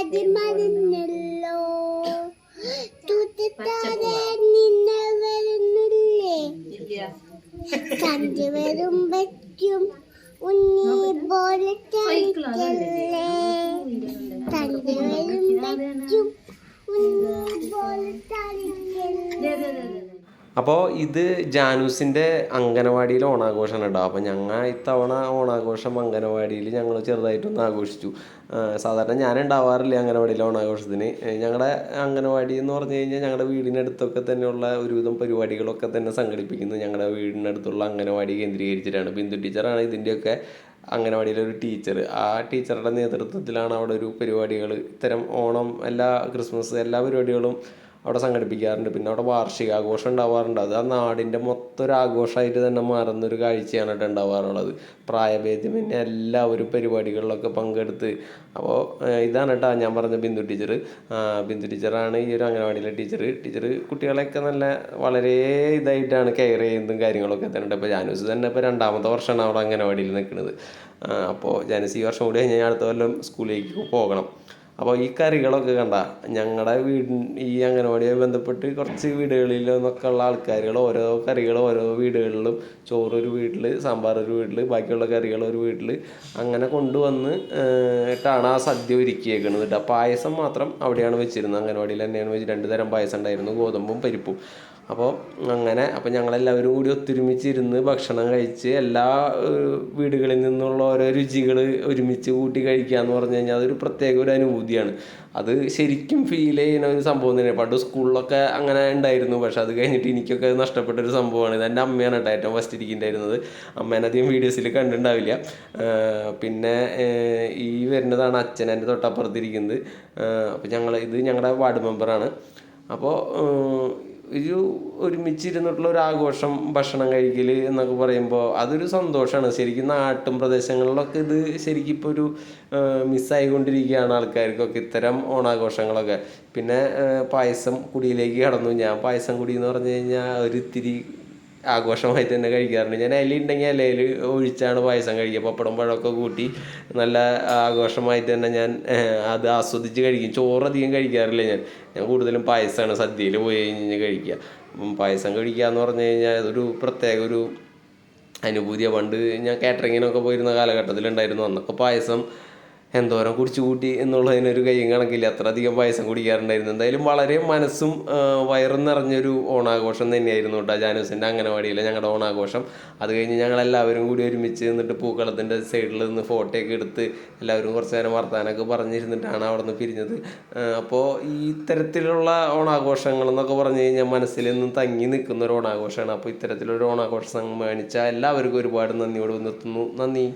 പാതി മരുന്നല്ലോ തൂത്തിട്ടാതെ നിന്നെ വരുന്നില്ലേ കണ്ടു വരുമ്പറ്റും ഉണ്ണി പോലെ തളിക്കല്ലേ കണ്ടു വരുമ്പറ്റും ഉണ്ണി പോലെ തളിക്കല്ലേ. അപ്പോൾ ഇത് ജാനൂസിൻ്റെ അംഗനവാടിയിലെ ഓണാഘോഷമാണ് കേട്ടോ. അപ്പോൾ ഞങ്ങൾ ഇത്തവണ ഓണാഘോഷം അംഗനവാടിയിൽ ഞങ്ങൾ ചെറുതായിട്ടൊന്ന് ആഘോഷിച്ചു. സാധാരണ ഞാൻ ഉണ്ടാവാറില്ല അംഗനവാടിയിലെ ഓണാഘോഷത്തിന്. ഞങ്ങളുടെ അംഗനവാടി എന്ന് പറഞ്ഞു കഴിഞ്ഞാൽ ഞങ്ങളുടെ വീടിനടുത്തൊക്കെ തന്നെയുള്ള ഒരുവിധം പരിപാടികളൊക്കെ തന്നെ സംഘടിപ്പിക്കുന്നത് ഞങ്ങളുടെ വീടിനടുത്തുള്ള അംഗനവാടി കേന്ദ്രീകരിച്ചിട്ടാണ്. ബിന്ദു ടീച്ചറാണ് ഇതിൻ്റെയൊക്കെ അംഗനവാടിയിലെ ഒരു ടീച്ചർ. ആ ടീച്ചറുടെ നേതൃത്വത്തിലാണ് അവിടെ ഒരു പരിപാടികൾ, ഇത്തരം ഓണം, എല്ലാ ക്രിസ്മസ്, എല്ലാ പരിപാടികളും അവിടെ സംഘടിപ്പിക്കാറുണ്ട്. പിന്നെ അവിടെ വാർഷികാഘോഷം ഉണ്ടാവാറുണ്ട്. അത് ആ നാടിൻ്റെ മൊത്തം ഒരു ആഘോഷമായിട്ട് തന്നെ മാറുന്നൊരു കാഴ്ചയാണ് കേട്ടോ ഉണ്ടാവാറുള്ളത്. പ്രായഭേദ്യമെന്നെ എല്ലാവരും പരിപാടികളിലൊക്കെ പങ്കെടുത്ത്. അപ്പോൾ ഇതാണ് കേട്ടോ ഞാൻ പറഞ്ഞ ബിന്ദു ടീച്ചർ. ബിന്ദു ടീച്ചറാണ് ഈ ഒരു അംഗനവാടിയിലെ ടീച്ചർ കുട്ടികളെയൊക്കെ വളരെ ഇതായിട്ടാണ് കെയർ ചെയ്യുന്നതും കാര്യങ്ങളൊക്കെ തന്നെ ഉണ്ട്. ഇപ്പോൾ ജാനൂസ് തന്നെ ഇപ്പോൾ 2ാമത്തെ വർഷമാണ് അവിടെ അംഗനവാടിയിൽ നിൽക്കുന്നത്. അപ്പോൾ ജാനൂസ് ഈ വർഷം കൂടി കഴിഞ്ഞാൽ അടുത്ത കൊല്ലം സ്കൂളിലേക്ക് പോകണം. അപ്പോൾ ഈ കറികളൊക്കെ കണ്ട ഞങ്ങളുടെ ഈ അംഗനവാടിയുമായി ബന്ധപ്പെട്ട് കുറച്ച് വീടുകളിൽ നിന്നൊക്കെ ഉള്ള ആൾക്കാരുകൾ ഓരോ കറികൾ ഓരോ വീടുകളിലും, ചോറ് ഒരു വീട്ടിൽ, സാമ്പാർ ഒരു വീട്ടിൽ, ബാക്കിയുള്ള കറികൾ ഒരു വീട്ടിൽ അങ്ങനെ കൊണ്ടുവന്ന് ാണ് ആ സദ്യ ഒരുക്കിയേക്കുന്നത് കേട്ടോ. പായസം മാത്രം അവിടെയാണ് വെച്ചിരുന്നത്, അംഗനവാടിയിൽ തന്നെയാണ് വെച്ച് 2 തരം പായസം ഉണ്ടായിരുന്നു, ഗോതമ്പും പരിപ്പും. അപ്പോൾ ഞങ്ങളെല്ലാവരും കൂടി ഒത്തൊരുമിച്ചിരുന്ന് ഭക്ഷണം കഴിച്ച് എല്ലാ വീടുകളിൽ നിന്നുള്ള ഓരോ രുചികൾ ഒരുമിച്ച് കൂട്ടി കഴിക്കുക എന്ന് പറഞ്ഞു കഴിഞ്ഞാൽ അതൊരു പ്രത്യേക ഒരു അനുഭൂതിയാണ്. അത് ശരിക്കും ഫീൽ ചെയ്യുന്ന ഒരു സംഭവം തന്നെയാണ്. പണ്ട് സ്കൂളിലൊക്കെ അങ്ങനെ ഉണ്ടായിരുന്നു, പക്ഷെ അത് കഴിഞ്ഞിട്ട് എനിക്കൊക്കെ നഷ്ടപ്പെട്ടൊരു സംഭവമാണ്. ഇത് എൻ്റെ അമ്മയാണ് കേട്ടോ ഏറ്റവും ഫസ്റ്റ് ഇരിക്കുന്നുണ്ടായിരുന്നത്. അമ്മേനധികം വീഡിയോസിൽ കണ്ടിട്ടുണ്ടാവില്ല. പിന്നെ ഈ വരുന്നതാണ് അച്ഛൻ, എൻ്റെ തൊട്ടപ്പുറത്തിരിക്കുന്നത്. അപ്പോൾ ഇത് ഞങ്ങളുടെ വാർഡ് മെമ്പറാണ്. അപ്പോൾ ഒരുമിച്ചിരുന്നിട്ടുള്ള ഒരു ആഘോഷം, ഭക്ഷണം കഴിക്കൽ എന്നൊക്കെ പറയുമ്പോൾ അതൊരു സന്തോഷമാണ്. ശരിക്കും നാട്ടും പ്രദേശങ്ങളിലൊക്കെ ഇത് ശരിക്കും ഇപ്പോൾ ഒരു മിസ്സായിക്കൊണ്ടിരിക്കുകയാണ് ആൾക്കാർക്കൊക്കെ ഇത്തരം ഓണാഘോഷങ്ങളൊക്കെ. പിന്നെ പായസം കുടിയിലേക്ക് കടന്നു. ഞാൻ പായസം കുടി എന്ന് പറഞ്ഞു കഴിഞ്ഞാൽ ഒരിത്തിരി ആഘോഷമായിട്ട് തന്നെ കഴിക്കാറുണ്ട്. ഞാൻ ഇല ഉണ്ടെങ്കിൽ ഇലയിൽ ഒഴിച്ചാണ് പായസം കഴിക്കുക. പപ്പടം പഴമൊക്കെ കൂട്ടി നല്ല ആഘോഷമായിട്ട് തന്നെ ഞാൻ അത് ആസ്വദിച്ച് കഴിക്കും. ചോറധികം കഴിക്കാറില്ല ഞാൻ കൂടുതലും പായസമാണ് സദ്യയിൽ പോയി കഴിഞ്ഞാൽ കഴിക്കുക. പായസം കഴിക്കുക എന്ന് പറഞ്ഞു കഴിഞ്ഞാൽ അതൊരു പ്രത്യേക ഒരു അനുഭൂതിയാണ്. പണ്ട് ഞാൻ കാറ്ററിങ്ങിനൊക്കെ പോയിരുന്ന കാലഘട്ടത്തിലുണ്ടായിരുന്നു. അന്നൊക്കെ പായസം എന്തോരം കുടിച്ചു കൂട്ടി എന്നുള്ളതിനൊരു കയ്യും കണക്കില്ല, അത്രയധികം പായസം കുടിക്കാറുണ്ടായിരുന്നു. എന്തായാലും വളരെ മനസ്സും വയറും നിറഞ്ഞൊരു ഓണാഘോഷം തന്നെയായിരുന്നു കേട്ടോ ജാനൂസിൻ്റെ അംഗനവാടിയിലെ ഞങ്ങളുടെ ഓണാഘോഷം. അത് കഴിഞ്ഞ് ഞങ്ങളെല്ലാവരും കൂടി ഒരുമിച്ച് നിന്നിട്ട് പൂക്കളത്തിൻ്റെ സൈഡിൽ നിന്ന് ഫോട്ടോയൊക്കെ എടുത്ത് എല്ലാവരും കുറച്ച് നേരം വർത്താനമൊക്കെ പറഞ്ഞിരുന്നിട്ടാണ് അവിടെ നിന്ന് പിരിഞ്ഞത്. അപ്പോൾ ഈ ഇത്തരത്തിലുള്ള ഓണാഘോഷങ്ങൾ എന്നൊക്കെ പറഞ്ഞു കഴിഞ്ഞാൽ മനസ്സിൽ നിന്നും തങ്ങി നിൽക്കുന്ന ഒരു ഓണാഘോഷമാണ്. അപ്പോൾ ഇത്തരത്തിലൊരു ഓണാഘോഷം സമ്മാനിച്ച എല്ലാവർക്കും ഒരുപാട് നന്ദിയോട് നിർത്തുന്നു. നന്ദി.